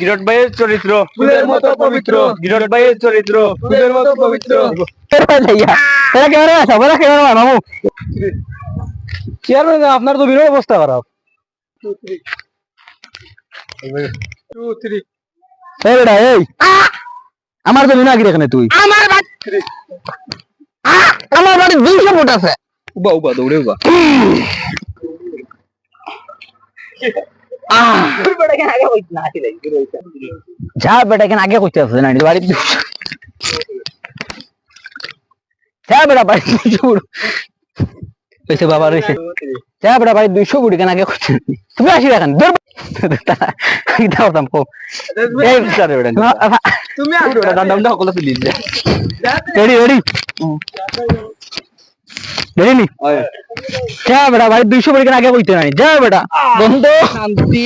গিরট ভাইয়ের চরিত্র ফুলের মতো পবিত্র। গিরট ভাইয়ের চরিত্র ফুলের মতো পবিত্র। মামু চেয়ারম্যান আপনার তো বিরোধ অবস্থা খারাপ। 2 3 এই বেটা এই আমার জমি না কি এখানে তুই আমার বাড়ি 200 ফুট আছে। উবা উবা দৌড়ে উবা যা বেটা কেন আগে কইতে আছে না বাড়ি যা বেটা বাড়ি 200 ফুট কইছে বাবা রইছে যা বেটা বাড়ি 200 ফুট কেন আগে কইতে তুমি আসি রাখেন দৌড় কি দাওতাম কো এই স্যার বেটা তুমি বেটা দাম দাও কলা তুলি রেডি রেডি রেডি নি যা বেটা বাড়ি 200 ফুট কেন আগে কইতে নাই যা বেটা বন্ধ শান্তি